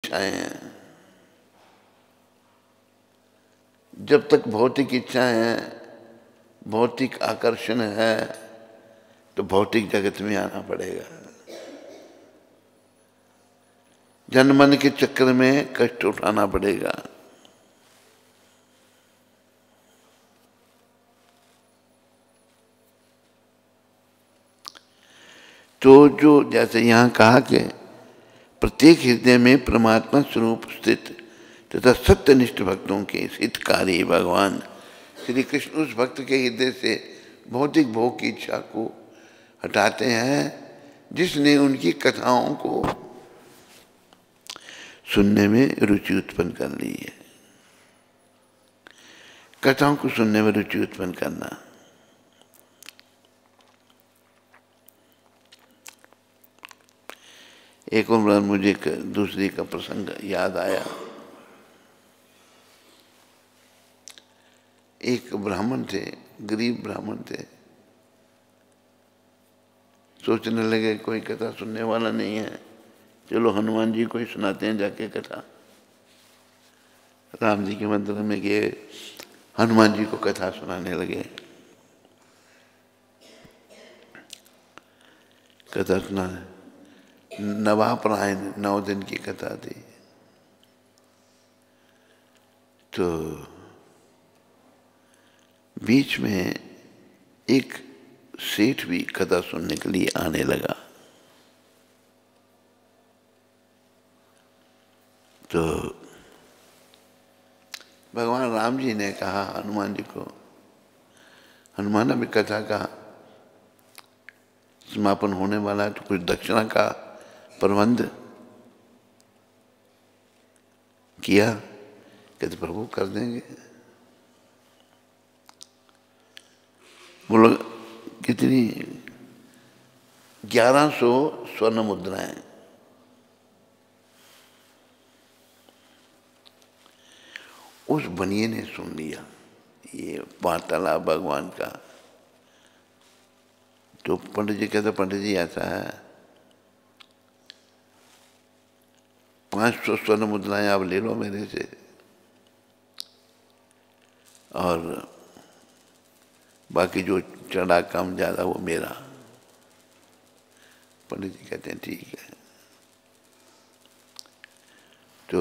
इच्छाएं हैं। जब तक भौतिक इच्छाएं हैं, भौतिक आकर्षण है, तो भौतिक जगत में आना पड़ेगा। जन मन के चक्कर में कष्ट उठाना पड़ेगा। तो जो जैसे यहाँ कहा कि प्रत्येक हृदय में परमात्मा स्वरूप स्थित तथा सत्यनिष्ठ भक्तों के हितकारी भगवान श्री कृष्ण उस भक्त के हृदय से भौतिक भोग की इच्छा को हटाते हैं जिसने उनकी कथाओं को सुनने में रुचि उत्पन्न कर ली है। कथाओं को सुनने में रुचि उत्पन्न करना। एक बार मुझे दूसरी का प्रसंग याद आया। एक ब्राह्मण थे, गरीब ब्राह्मण थे। सोचने लगे कोई कथा सुनने वाला नहीं है, चलो हनुमान जी को ही सुनाते हैं जाके कथा। राम जी के मंदिर में गए, हनुमान जी को कथा सुनाने लगे। कथा सुनाने, नवापरायण 9 दिन की कथा थी। तो बीच में एक सेठ भी कथा सुनने के लिए आने लगा। तो भगवान राम जी ने कहा हनुमान जी को, हनुमान अभी कथा का समापन होने वाला है, तो कुछ दक्षिणा का प्रबंध किया। कहते प्रभु कर देंगे। बोलो कितनी? 1100 स्वर्ण मुद्राएं। उस बनिए ने सुन लिया ये वार्तालाप भगवान का। तो पंडित जी कहते पंडित जी ऐसा है, 500 स्वर्ण मुद्राएं आप ले लो मेरे से, और बाकी जो चढ़ा कम ज्यादा वो मेरा। पंडित जी कहते हैं ठीक है। तो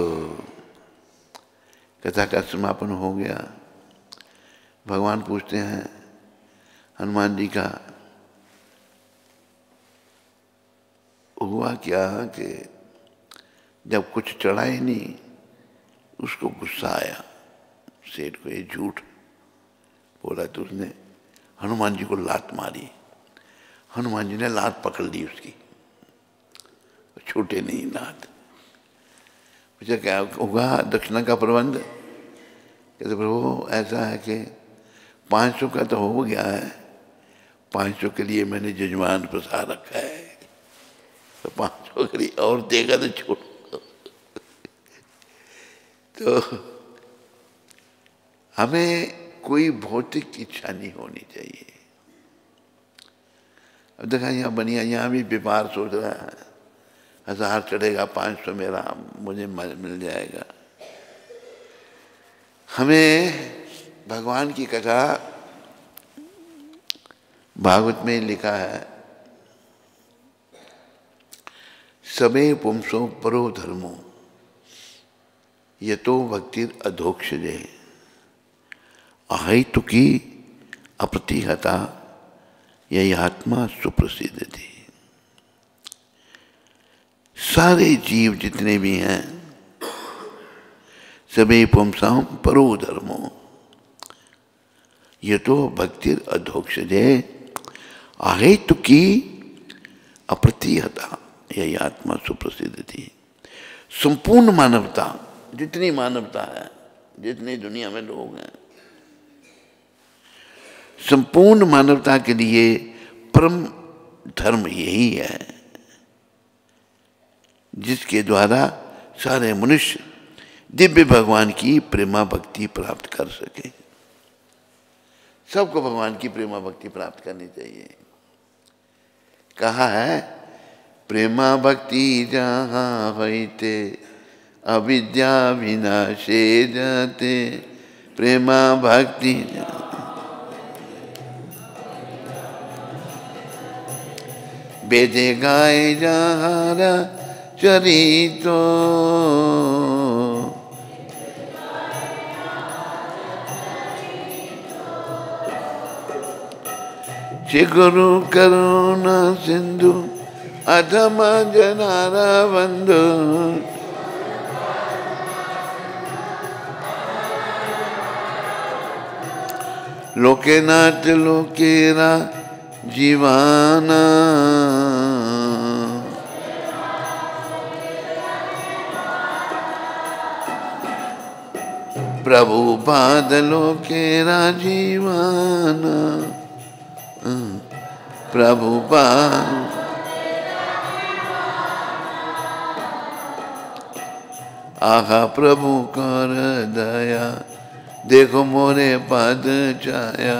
कथा का समापन हो गया। भगवान पूछते हैं हनुमान जी का हुआ क्या कि जब कुछ चढ़ा ही नहीं, उसको गुस्सा आया सेठ को, ये झूठ बोला। तो उसने हनुमान जी को लात मारी। हनुमान जी ने लात पकड़ ली उसकी, छूटे नहीं लात। पूछा क्या होगा दक्षिणा का प्रबंध? कहते प्रभु ऐसा है कि 500 का तो हो गया है, 500 के लिए मैंने जजमान फंसा रखा है, तो 500 के लिए और देगा तो छोड़। तो हमें कोई भौतिक इच्छा नहीं होनी चाहिए। अब देखा यहाँ बनिया, यहाँ भी व्यापार सोच रहा है 1000 चढ़ेगा, 500 मेरा मुझे मिल जाएगा। हमें भगवान की कथा भागवत में लिखा है, सबे पुंसो परो धर्मो यतो भक्तिर अधोक्षजे अहितु की अप्रतिहता यही आत्मा सुप्रसिद्ध थी। सारे जीव जितने भी हैं, सबे पुंसाम परो धर्मो यतो भक्तिर अधोक्षजे अहेतु की अप्रतिहता यही आत्मा सुप्रसिद्ध थी। संपूर्ण मानवता, जितनी मानवता है, जितनी दुनिया में लोग हैं, संपूर्ण मानवता के लिए परम धर्म यही है जिसके द्वारा सारे मनुष्य दिव्य भगवान की प्रेमा भक्ति प्राप्त कर सके। सबको भगवान की प्रेमा भक्ति प्राप्त करनी चाहिए। कहा है प्रेमा भक्ति जहाँ होइते अविद्या विनाशे जाते प्रेमा भक्ति। वेदे गाए जहारा चरितो श्री गुरु करुणा सिंधु अधम जनारा बंधु। लोके नाथ लोकेरा जीवाना प्रभु पाद लोकेरा जीवाना प्रभु पाद। आहा प्रभु कर दया देखो मोरे पद छाया।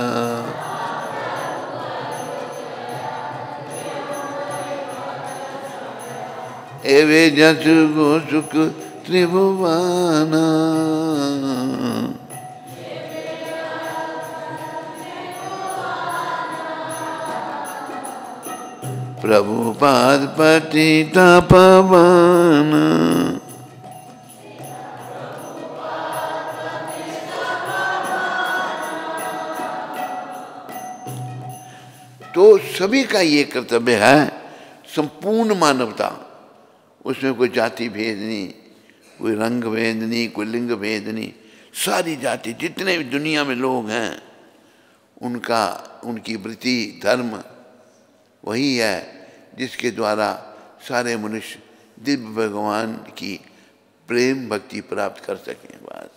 एवे जस गो सुख त्रिभुवाना प्रभु पाद पतिता पवन। तो सभी का ये कर्तव्य है, संपूर्ण मानवता, उसमें कोई जाति भेद नहीं, कोई रंग भेद नहीं, कोई लिंग भेद नहीं, सारी जाति जितने भी दुनिया में लोग हैं उनका उनकी वृत्ति धर्म वही है जिसके द्वारा सारे मनुष्य दिव्य भगवान की प्रेम भक्ति प्राप्त कर सकें। बस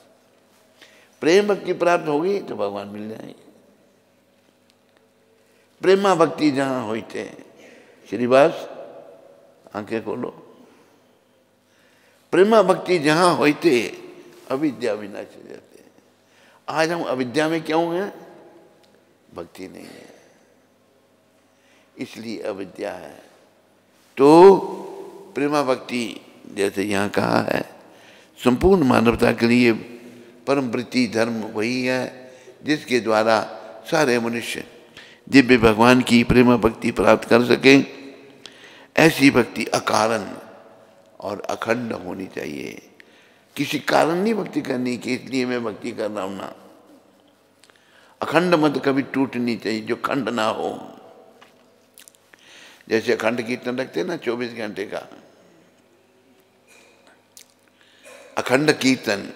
प्रेम भक्ति प्राप्त होगी तो भगवान मिल जाएंगे। प्रेमा भक्ति जहाँ होते श्रीवास आंखें खोलो, प्रेमा भक्ति जहाँ होते अविद्या विनाश जाते हैं। आज हम अविद्या में क्यों हैं? भक्ति नहीं है इसलिए अविद्या है। तो प्रेमा भक्ति जैसे यहाँ कहा है संपूर्ण मानवता के लिए परम वृत्ति धर्म वही है जिसके द्वारा सारे मनुष्य दिव्य भगवान की प्रेमा भक्ति प्राप्त कर सकें। ऐसी भक्ति अकारण और अखंड होनी चाहिए। किसी कारण नहीं भक्ति करनी कि इसलिए मैं भक्ति कर रहा हूं ना। अखंड मत कभी टूटनी चाहिए जो खंड ना हो। जैसे अखंड कीर्तन रखते हैं ना 24 घंटे का, अखंड कीर्तन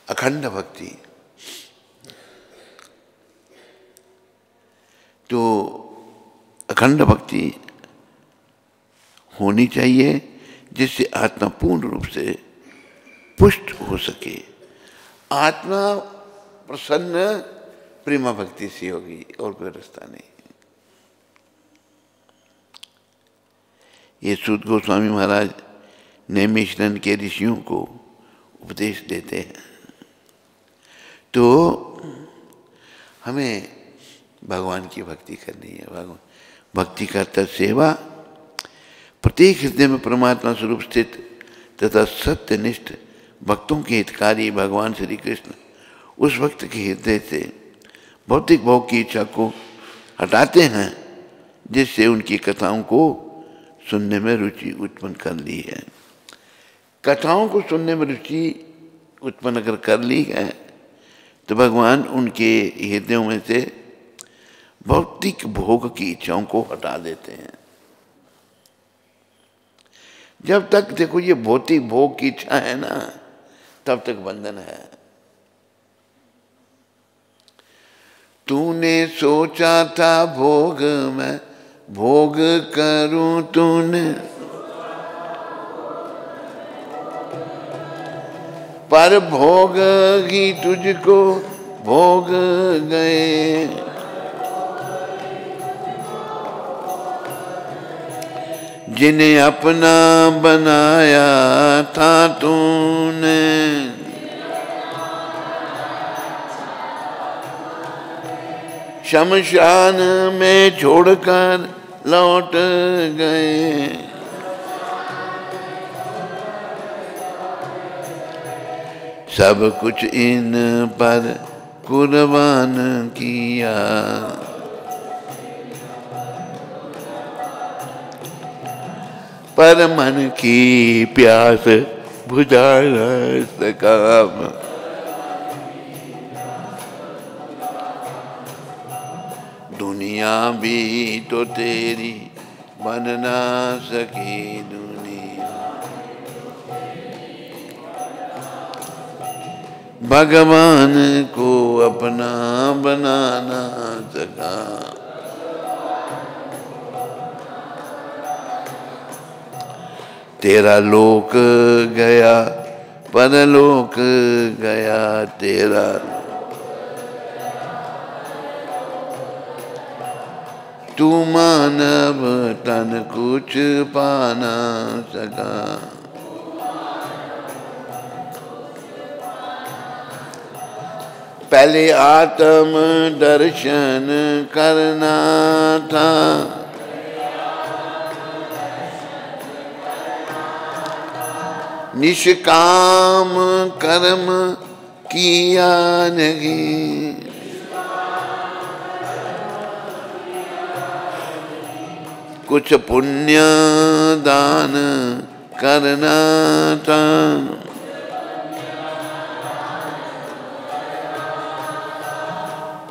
अखंड भक्ति। तो अखंड भक्ति होनी चाहिए जिससे आत्मा पूर्ण रूप से पुष्ट हो सके। आत्मा प्रसन्न प्रेमा भक्ति से होगी और कोई रास्ता नहीं। ये सूत गोस्वामी महाराज नैमिषारण्य के ऋषियों को उपदेश देते हैं। तो हमें भगवान की भक्ति करनी है। भगवान भक्ति का तत्सेवा प्रत्येक हृदय में परमात्मा स्वरूप स्थित तथा सत्यनिष्ठ भक्तों के हितकारी भगवान श्री कृष्ण उस भक्त के हृदय से भौतिक भोग की इच्छा को हटाते हैं जिससे उनकी कथाओं को सुनने में रुचि उत्पन्न कर ली है। कथाओं को सुनने में रुचि उत्पन्न अगर कर ली है तो भगवान उनके हृदयों में से भौतिक भोग की इच्छाओं को हटा देते हैं। जब तक देखो ये भौतिक भोग की इच्छा है ना तब तक बंधन है। तूने सोचा था भोग मैं भोग करूं, तूने पर भोग ही तुझको भोग गए। जिन्हें अपना बनाया था तूने शमशान में छोड़कर लौट गए। सब कुछ इन पर कुर्बान किया। पर मन की प्यास बुझा न सका। दुनिया भी तो तेरी बन ना सकी दुनिया। भगवान को अपना बनाना सका। तेरा लोक गया परलोक गया तेरा। तू मानव तन कुछ पाना सका। पहले आत्म दर्शन करना था। निष्काम कर्म किया नहीं। कुछ पुण्य दान करना था।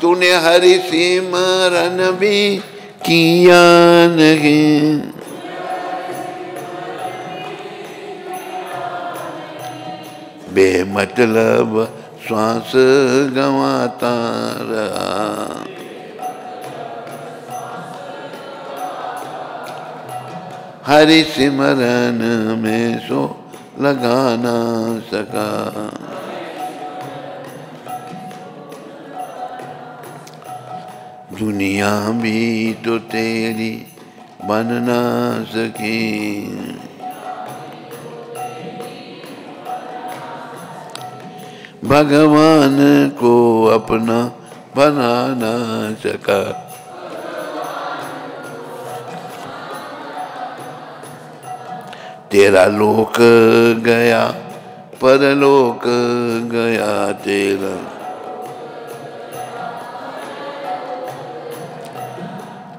तूने हरि सिमरन भी किया नहीं। बेमतलब श्वास गंवाता रहा। हरि सिमरन में सो लगा ना सका। दुनिया भी तो तेरी बन ना सकी। भगवान को अपना बना ना सका। तेरा लोक गया परलोक गया तेरा।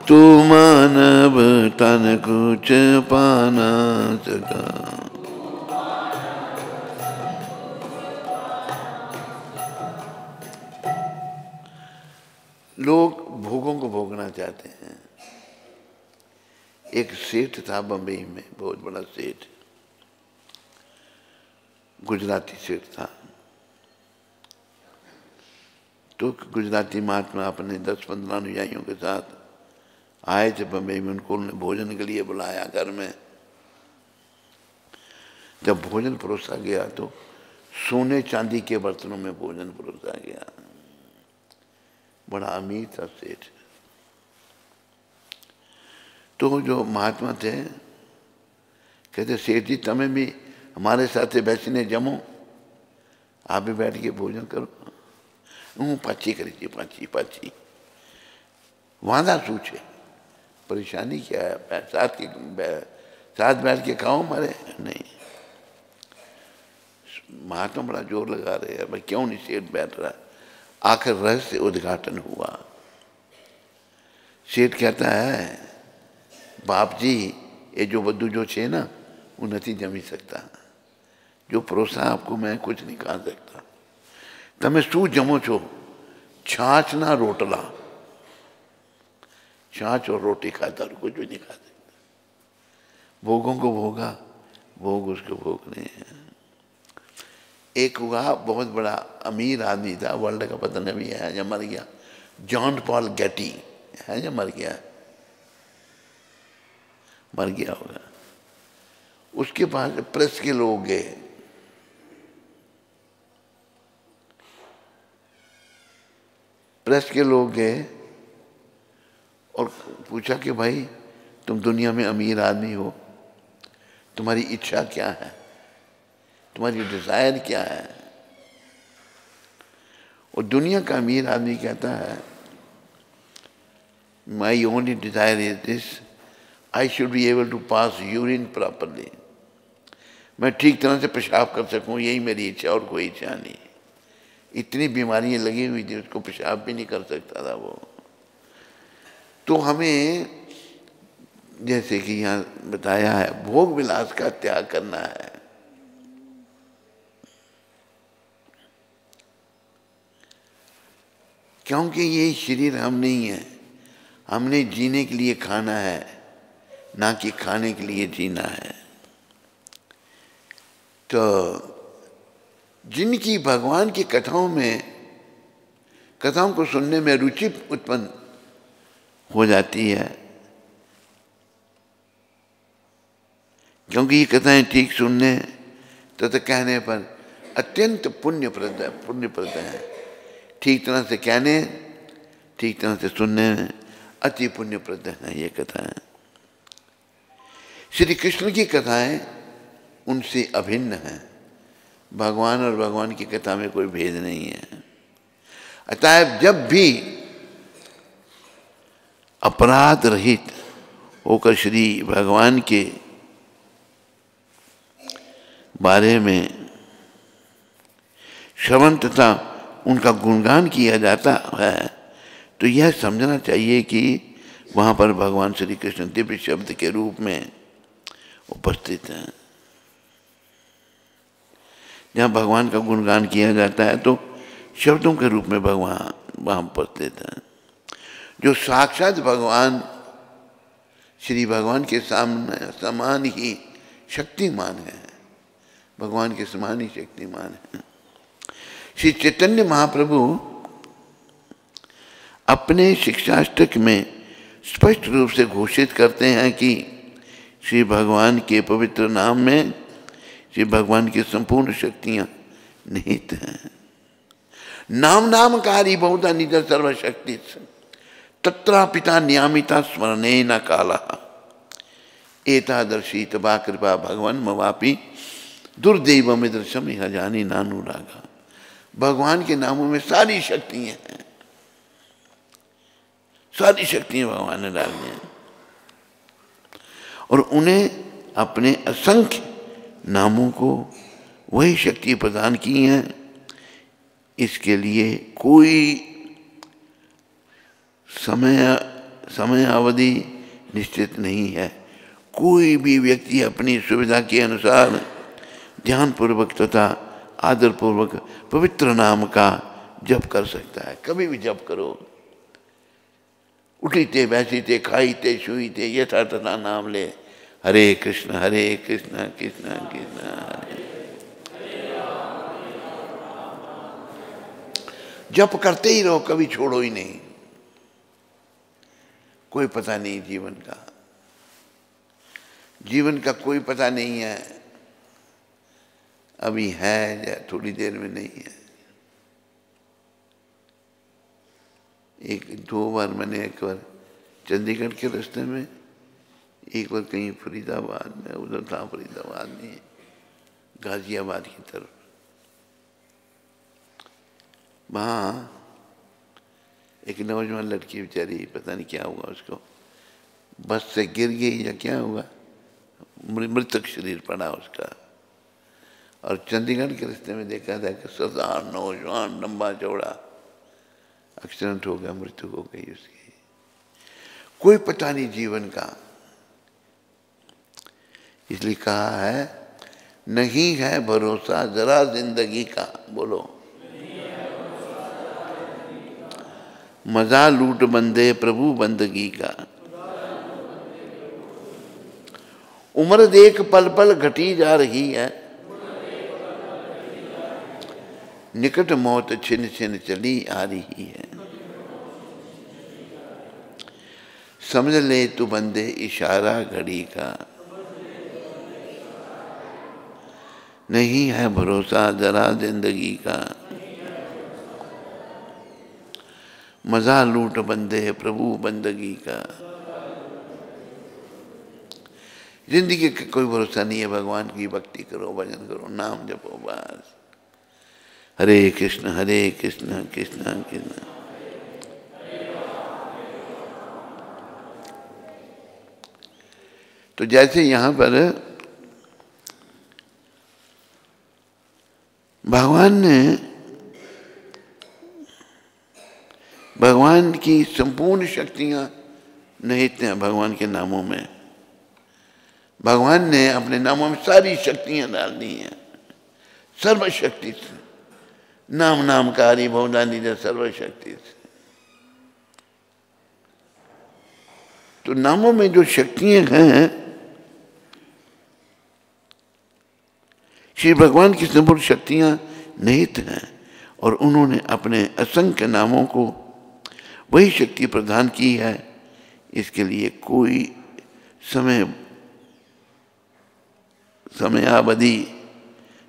तू मानव तन कुछ पाना सका। लोग भोगों को भोगना चाहते हैं। एक सेठ था बंबई में, बहुत बड़ा सेठ, गुजराती सेठ था। तो गुजराती महात्मा अपने 10-15 अनुयायियों के साथ आए थे बंबई में। उनको उन्होंने भोजन के लिए बुलाया घर में। जब भोजन परोसा गया तो सोने चांदी के बर्तनों में भोजन परोसा गया। बड़ा अमीर था सेठ। तो जो महात्मा थे कहते, सेठ जी तमें भी हमारे साथ बैठने जमो, आप भी बैठ के भोजन करो। पाची करी थी, पाची वादा सूचे, परेशानी क्या है, साथ बैठ के खाओ मारे। नहीं, महात्मा बड़ा जोर लगा रहे हैं, भाई क्यों नहीं सेठ बैठ रहा। आखिर रहस्य उद्घाटन हुआ। सेठ कहता है, बाप जी ये जो बद्दू जो छे ना वो नहीं जमी सकता। जो परोसा आपको मैं कुछ नहीं खा सकता। तमें शू जमो छो, छाछ ना रोटला। छाछ और रोटी खाता और कुछ भी नहीं खा सकता। भोगों को भोगा, भोग उसको भोगने हैं। एक हुआ बहुत बड़ा अमीर आदमी था, वर्ल्ड का पता नहीं है या मर गया, जॉन पॉल गेटी है या मर गया होगा। उसके पास प्रेस के लोग गए। प्रेस के लोग गए और पूछा कि भाई तुम दुनिया में अमीर आदमी हो, तुम्हारी इच्छा क्या है, तुम्हारी डिजायर क्या है। और दुनिया का अमीर आदमी कहता है, my only desire is this, I should be able to pass urine properly. मैं ठीक तरह से पेशाब कर सकूं, यही मेरी इच्छा और कोई इच्छा नहीं। इतनी बीमारियां लगी हुई थी, उसको पेशाब भी नहीं कर सकता था वो। तो हमें जैसे कि यहाँ बताया है, भोग विलास का त्याग करना है। क्योंकि ये शरीर हम नहीं है, हमने जीने के लिए खाना है, ना कि खाने के लिए जीना है। तो जिनकी भगवान की कथाओं को सुनने में रुचि उत्पन्न हो जाती है, क्योंकि ये कथाएं ठीक सुनने तथा कहने पर अत्यंत पुण्यप्रद है। ठीक तरह से कहने, ठीक तरह से सुनने में अति पुण्यप्रद है ये कथाएं। श्री कृष्ण की कथाएं उनसे अभिन्न हैं। भगवान और भगवान की कथा में कोई भेद नहीं है। अतः जब भी अपराध रहित होकर श्री भगवान के बारे में श्रवण तथा उनका गुणगान किया जाता है, तो यह समझना चाहिए कि वहाँ पर भगवान श्री कृष्ण दिव्य शब्द के रूप में उपस्थित हैं। जहाँ भगवान का गुणगान किया जाता है तो शब्दों के रूप में भगवान वहाँ उपस्थित हैं। जो साक्षात भगवान श्री भगवान के सामने समान ही शक्तिमान है, भगवान के समान ही शक्तिमान है। श्री चैतन्य महाप्रभु अपने शिक्षाष्टक में स्पष्ट रूप से घोषित करते हैं कि श्री भगवान के पवित्र नाम में श्री भगवान की संपूर्ण शक्तियां निहित हैं। नामकारी बहुधा निज सर्वशक्ति तत्रा पिता नियामिता स्मरणे न काला एतादर्शी तबा कृपा भगवान मवापी दुर्दैव मिदृशम यह जानी नानुरागा। भगवान के नामों में सारी शक्तियां हैं, सारी शक्तियां भगवान ने डाल दी हैं और उन्हें अपने असंख्य नामों को वही शक्ति प्रदान की है। इसके लिए कोई समय अवधि निश्चित नहीं है। कोई भी व्यक्ति अपनी सुविधा के अनुसार ध्यानपूर्वक तथा आदरपूर्वक पवित्र नाम का जप कर सकता है। कभी भी जप करो, उठीते बैठीते खाईते छुईते यथा तथा नाम ले, हरे कृष्ण कृष्ण कृष्ण हरे। जप करते ही रहो, कभी छोड़ो ही नहीं। कोई पता नहीं जीवन का कोई पता नहीं है, अभी है या थोड़ी देर में नहीं है। दो बार मैंने, एक बार चंडीगढ़ के रास्ते में, एक बार कहीं फरीदाबाद में, उधर था फरीदाबाद में, गाजियाबाद की तरफ, वहाँ एक नौजवान लड़की बेचारी, पता नहीं क्या हुआ उसको, बस से गिर गई या क्या हुआ, मृतक शरीर पड़ा उसका। और चंडीगढ़ के रास्ते में देखा था कि सरदार नौजवान लंबा चौड़ा एक्सीडेंट हो गया, मृत्यु हो गई उसकी। कोई पता नहीं जीवन का, इसलिए कहा है नहीं है भरोसा जरा जिंदगी का। बोलो, मजा लूट बंदे प्रभु बंदगी का। उम्र देख पल पल घटी जा रही है, निकट मौत छिन छिन चली आ रही है। समझ ले तू बंदे इशारा घड़ी का, नहीं है भरोसा जरा जिंदगी का। मजा लूट बंदे प्रभु बंदगी का। जिंदगी का कोई भरोसा नहीं है। भगवान की भक्ति करो, भजन करो, नाम जपो, बस। हरे कृष्ण कृष्ण कृष्ण। तो जैसे यहाँ पर भगवान की संपूर्ण शक्तियां निहित हैं भगवान के नामों में। भगवान ने अपने नामों में सारी शक्तियां डाल दी हैं, सर्वशक्ति से। नाम नामकारी बहुदानी सर्वशक्ति से। तो नामों में जो शक्तियां हैं, श्री भगवान की संपूर्ण शक्तियां निहित हैं और उन्होंने अपने असंख्य नामों को वही शक्ति प्रदान की है। इसके लिए कोई समयावधि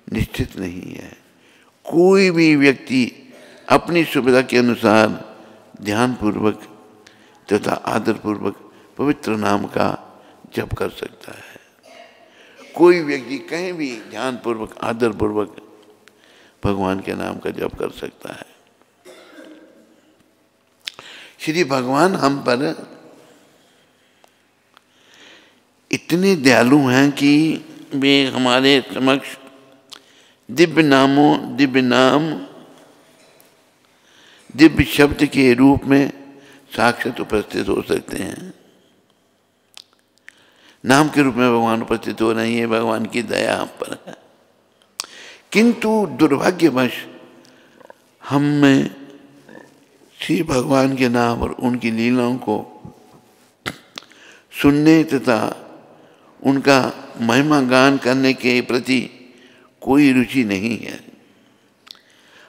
निश्चित नहीं है। कोई भी व्यक्ति अपनी सुविधा के अनुसार ध्यानपूर्वक तथा आदरपूर्वक पवित्र नाम का जप कर सकता है। कोई व्यक्ति कहीं भी ध्यानपूर्वक आदरपूर्वक भगवान के नाम का जप कर सकता है। श्री भगवान हम पर इतने दयालु हैं कि वे हमारे समक्ष दिव्य नाम दिव्य शब्द के रूप में साक्षात उपस्थित हो सकते हैं। नाम के रूप में भगवान उपस्थित हो रही है, भगवान की दया हम पर है। किंतु दुर्भाग्यवश हम में श्री भगवान के नाम और उनकी लीलाओं को सुनने तथा उनका महिमा गान करने के प्रति कोई रुचि नहीं है।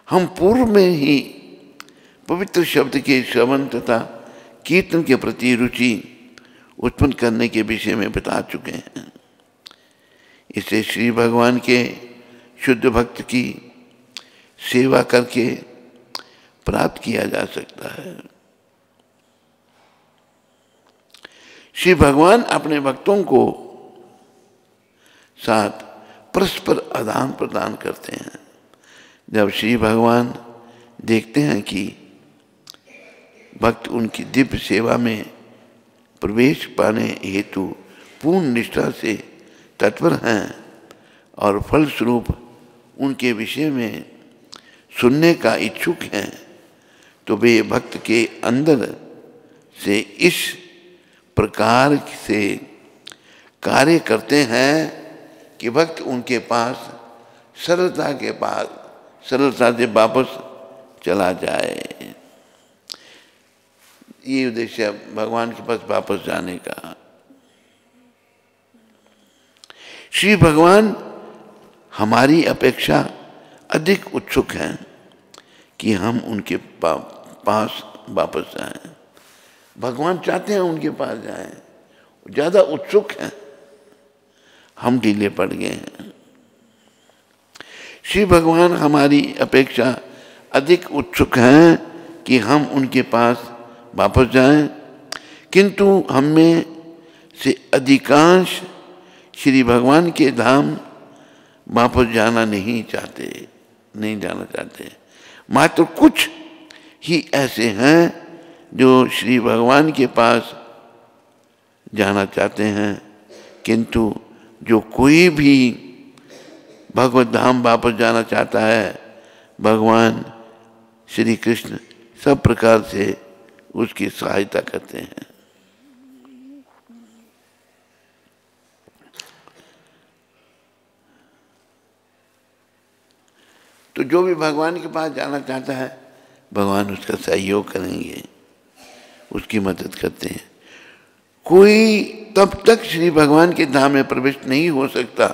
हम पूर्व में ही पवित्र शब्द के श्रवण तथा कीर्तन के प्रति रुचि उत्पन्न करने के विषय में बता चुके हैं। इसे श्री भगवान के शुद्ध भक्त की सेवा करके प्राप्त किया जा सकता है। श्री भगवान अपने भक्तों को साथ परस्पर आदान प्रदान करते हैं। जब श्री भगवान देखते हैं कि भक्त उनकी दिव्य सेवा में प्रवेश पाने हेतु पूर्ण निष्ठा से तत्पर हैं और फलस्वरूप उनके विषय में सुनने का इच्छुक हैं, तो वे भक्त के अंदर से इस प्रकार से कार्य करते हैं कि भक्त उनके पास सरलता से वापस चला जाए। ये उद्देश्य है भगवान के पास वापस जाने का। श्री भगवान हमारी अपेक्षा अधिक उत्सुक हैं कि हम उनके पास वापस जाएं। भगवान चाहते हैं उनके पास जाएं, ज़्यादा उत्सुक हैं, हम ढीले पड़ गए हैं। श्री भगवान हमारी अपेक्षा अधिक उत्सुक हैं कि हम उनके पास वापस जाएं, किंतु हम में से अधिकांश श्री भगवान के धाम वापस जाना नहीं जाना चाहते। मात्र कुछ ही ऐसे हैं जो श्री भगवान के पास जाना चाहते हैं, किंतु जो कोई भी भगवत धाम वापस जाना चाहता है, भगवान श्री कृष्ण सब प्रकार से उसकी सहायता करते हैं। तो जो भी भगवान के पास जाना चाहता है, भगवान उसका सहयोग करेंगे, उसकी मदद करते हैं। कोई तब तक श्री भगवान के धाम में प्रविष्ट नहीं हो सकता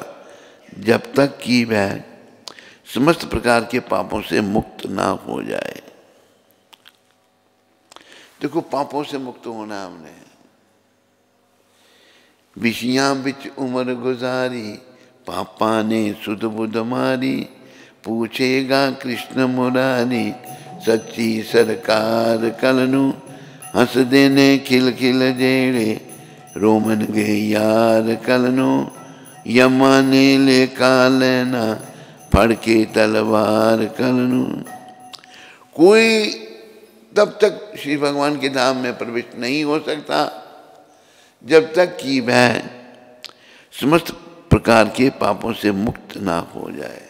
जब तक कि वह समस्त प्रकार के पापों से मुक्त ना हो जाए। देखो, पापों से मुक्त होना हमने, विषयां बिच उम्र गुजारी, पापा ने सुध बुध मारी, पूछेगा कृष्ण मुरारी, सच्ची सरकार कलनु, हंस देने खिल खिल जेड़े, रोमन गए यार कलनु, यमा ने ले कालना, फड़ के तलवार कलनु। कोई तब तक श्री भगवान के धाम में प्रविष्ट नहीं हो सकता जब तक कि वह समस्त प्रकार के पापों से मुक्त ना हो जाए।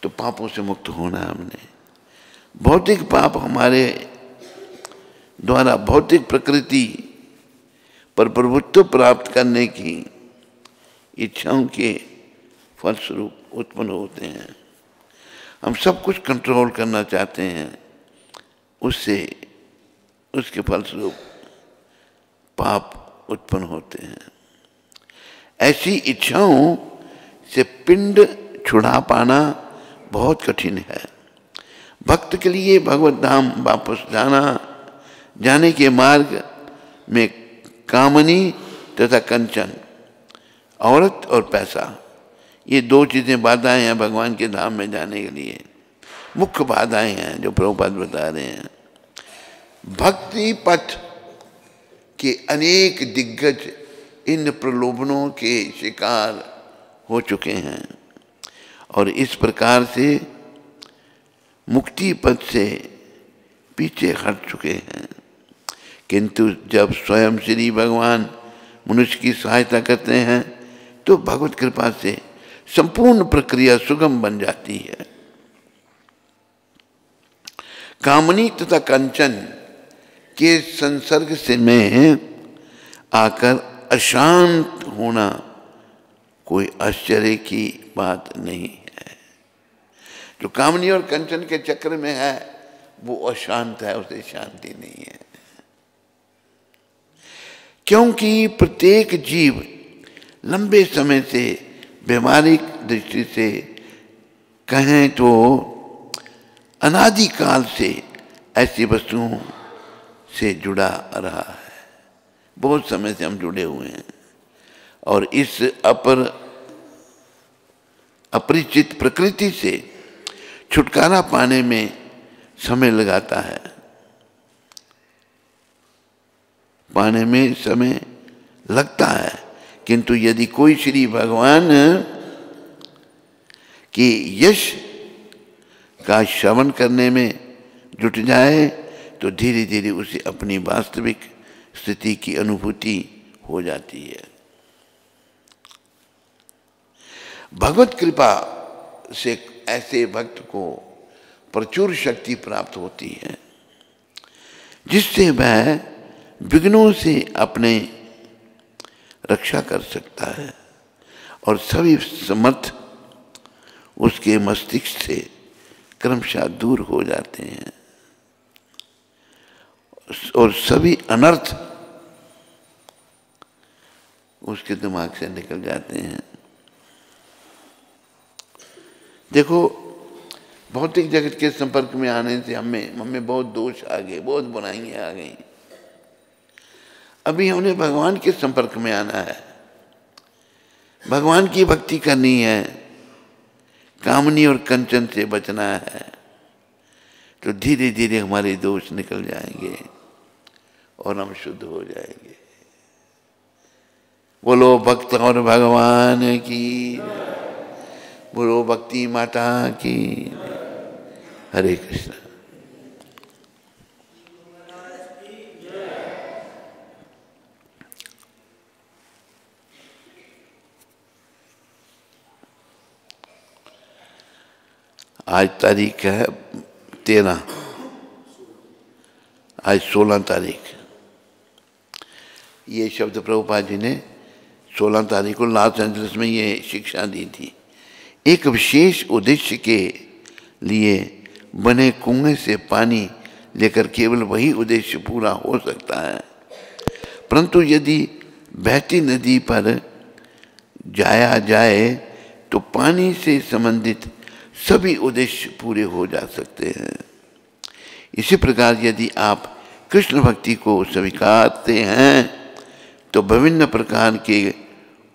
तो पापों से मुक्त होना हमने। भौतिक पाप हमारे द्वारा भौतिक प्रकृति पर प्रभुत्व प्राप्त करने की इच्छाओं के फलस्वरूप उत्पन्न होते हैं। हम सब कुछ कंट्रोल करना चाहते हैं, उससे उसके फलस्वरूप पाप उत्पन्न होते हैं। ऐसी इच्छाओं से पिंड छुड़ा पाना बहुत कठिन है। भक्त के लिए भगवत धाम वापस जाने के मार्ग में कामनी तथा कंचन, औरत और पैसा, ये दो चीजें बाधाएं हैं भगवान के धाम में जाने के लिए, मुख्य बाधाएं हैं जो प्रभुपाद बता रहे हैं। भक्ति पथ के अनेक दिग्गज इन प्रलोभनों के शिकार हो चुके हैं और इस प्रकार से मुक्ति पथ से पीछे हट चुके हैं। किंतु जब स्वयं श्री भगवान मनुष्य की सहायता करते हैं तो भगवत कृपा से संपूर्ण प्रक्रिया सुगम बन जाती है। कामनी तथा कंचन के संसर्ग से में आकर अशांत होना कोई आश्चर्य की बात नहीं है। जो कामनी और कंचन के चक्र में है वो अशांत है, उसे शांति नहीं है। क्योंकि प्रत्येक जीव लंबे समय से व्यवहारिक दृष्टि से कहें तो अनादिकाल से ऐसी वस्तुओं से जुड़ा रहा है। बहुत समय से हम जुड़े हुए हैं और इस अपरिचित प्रकृति से छुटकारा पाने में समय लगाता है, पाने में समय लगता है। किंतु यदि कोई श्री भगवान के यश का श्रवण करने में जुट जाए तो धीरे धीरे उसे अपनी वास्तविक स्थिति की अनुभूति हो जाती है। भगवत कृपा से ऐसे भक्त को प्रचुर शक्ति प्राप्त होती है जिससे वह विघ्नों से अपने रक्षा कर सकता है और सभी समर्थ उसके मस्तिष्क से क्रमशः दूर हो जाते हैं और सभी अनर्थ उसके दिमाग से निकल जाते हैं। देखो, भौतिक जगत के संपर्क में आने से हमें बहुत दोष आ गए, बहुत बुराइयां आ गई। अभी हमने भगवान के संपर्क में आना है, भगवान की भक्ति करनी है, कामनी और कंचन से बचना है, तो धीरे धीरे हमारे दोष निकल जाएंगे और हम शुद्ध हो जाएंगे। बोलो भक्त और भगवान की, बोलो भक्ति माता की। हरे कृष्ण। आज तारीख है 13, आज 16 तारीख। ये शब्द प्रभुपाद जी ने 16 तारीख को लॉस एंजलिस में ये शिक्षा दी थी। एक विशेष उद्देश्य के लिए बने कुएं से पानी लेकर केवल वही उद्देश्य पूरा हो सकता है, परंतु यदि बहती नदी पर जाया जाए तो पानी से संबंधित सभी उद्देश्य पूरे हो जा सकते हैं। इसी प्रकार यदि आप कृष्ण भक्ति को स्वीकारते हैं तो विभिन्न प्रकार के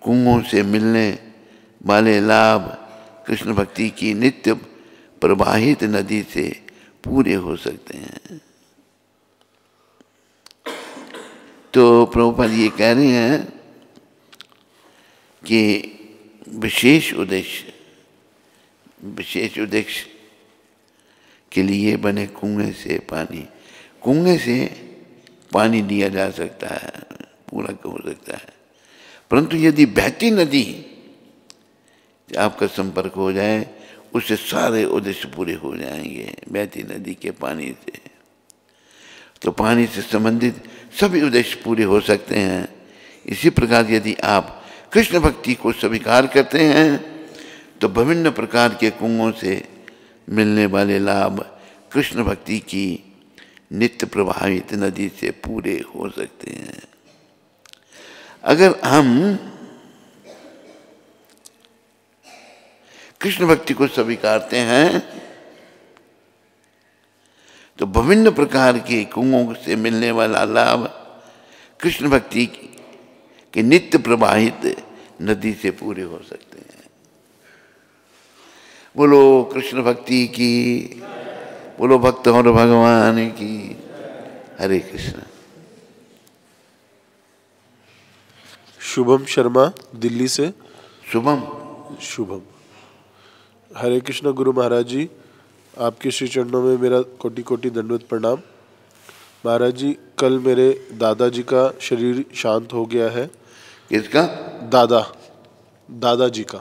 कुओं से मिलने वाले लाभ कृष्ण भक्ति की नित्य प्रवाहित नदी से पूरे हो सकते हैं। तो प्रभुपाद ये कह रहे हैं कि विशेष उद्देश्य के लिए बने कुएं से पानी लिया जा सकता है, पूरा हो सकता है। परंतु यदि बहती नदी आपका संपर्क हो जाए, उससे सारे उद्देश्य पूरे हो जाएंगे बहती नदी के पानी से। तो पानी से संबंधित सभी उद्देश्य पूरे हो सकते हैं। इसी प्रकार यदि आप कृष्ण भक्ति को स्वीकार करते हैं तो विभिन्न प्रकार के कुओं से मिलने वाले लाभ कृष्ण भक्ति की नित्य प्रवाहित नदी से पूरे हो सकते हैं। अगर हम कृष्ण भक्ति को स्वीकारते हैं तो विभिन्न प्रकार के कुओं से मिलने वाला लाभ कृष्ण भक्ति के नित्य प्रवाहित नदी से पूरे हो सकते हैं। बोलो कृष्ण भक्ति की, बोलो भक्त और भगवान की। हरे कृष्ण। शुभम शर्मा दिल्ली से। शुभम। शुभम। हरे कृष्ण गुरु महाराज जी, आपके श्री चरणों में मेरा कोटि कोटि दंडवत प्रणाम। महाराज जी, कल मेरे दादाजी का शरीर शांत हो गया है। किसका? दादाजी का।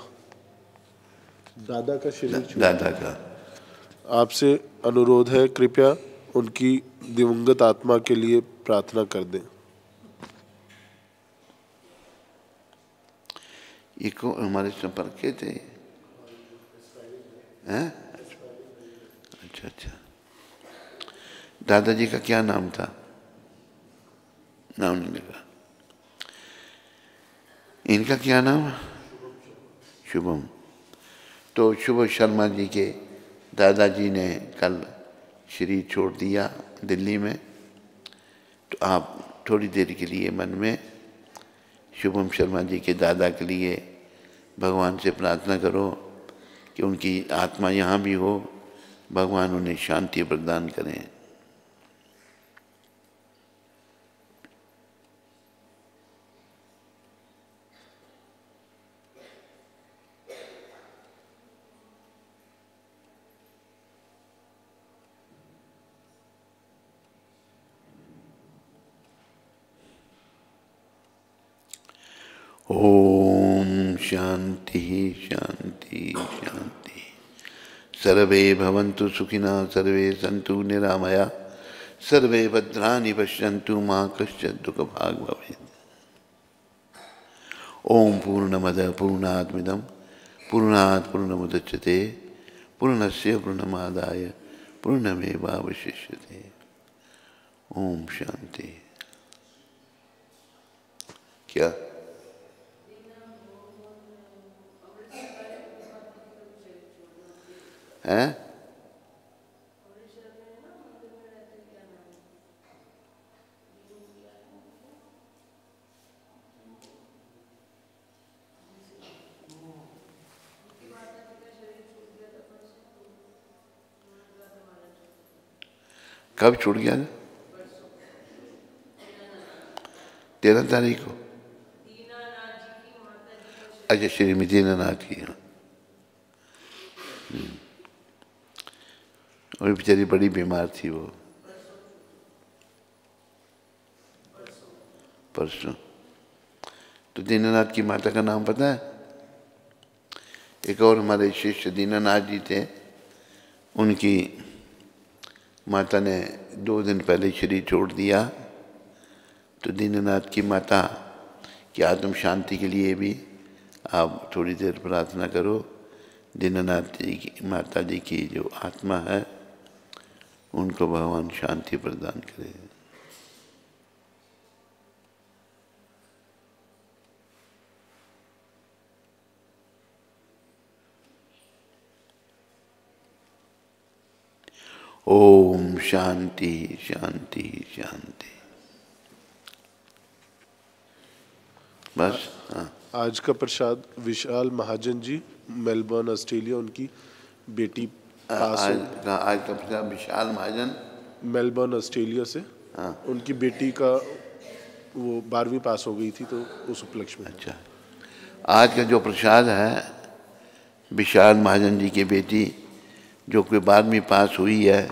दादा का शरीर दादा का। आपसे अनुरोध है, कृपया उनकी दिवंगत आत्मा के लिए प्रार्थना कर दें। ये को हमारे संपर्क के थे हैं? अच्छा अच्छा। दादाजी का क्या नाम था? नाम नहीं लगा। इनका क्या नाम? शुभम। तो शुभ शर्मा जी के दादाजी ने कल शरीर छोड़ दिया दिल्ली में। तो आप थोड़ी देर के लिए मन में शुभम शर्मा जी के दादा के लिए भगवान से प्रार्थना करो कि उनकी आत्मा यहाँ भी हो, भगवान उन्हें शांति प्रदान करें। ओम शांति शांति शांति। सर्वे भवन्तु सुखिनः, सर्वे सन्तु निरामया, सर्वे भद्राणि पश्यन्तु मा कश्चित् दुःखभाग् भवेत्। ओम पूर्णमदः पूर्णात् पूर्णात् पूर्णमुदच्यते पूर्णस्य पूर्णमादाय पूर्णमेवावशिष्यते। ओम शांति। क्या? हैं? कब छूट गया? 13 तारीख को। अच्छा, श्रीमती दीनानाथ की। और बेचारी बड़ी बीमार थी वो। परसों। तो दीनानाथ की माता का नाम पता है? एक और हमारे शिष्य दीनानाथ जी थे, उनकी माता ने 2 दिन पहले शरीर छोड़ दिया। तो दीनानाथ की माता की आत्म शांति के लिए भी आप थोड़ी देर प्रार्थना करो। दीनानाथ जी की माता जी की जो आत्मा है उनको भगवान शांति प्रदान करे। ओम शांति शांति शांति। बस। हाँ। आज का प्रसाद विशाल महाजन जी, मेलबर्न ऑस्ट्रेलिया, उनकी बेटी आज का प्रसाद विशाल महाजन, मेलबर्न ऑस्ट्रेलिया से। हाँ। उनकी बेटी का वो 12वीं पास हो गई थी, तो उस उपलक्ष्य में। अच्छा, आज का जो प्रसाद है विशाल महाजन जी की बेटी जो कि 12वीं पास हुई है,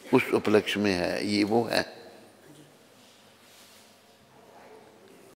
उस उपलक्ष्य में है। ये वो है।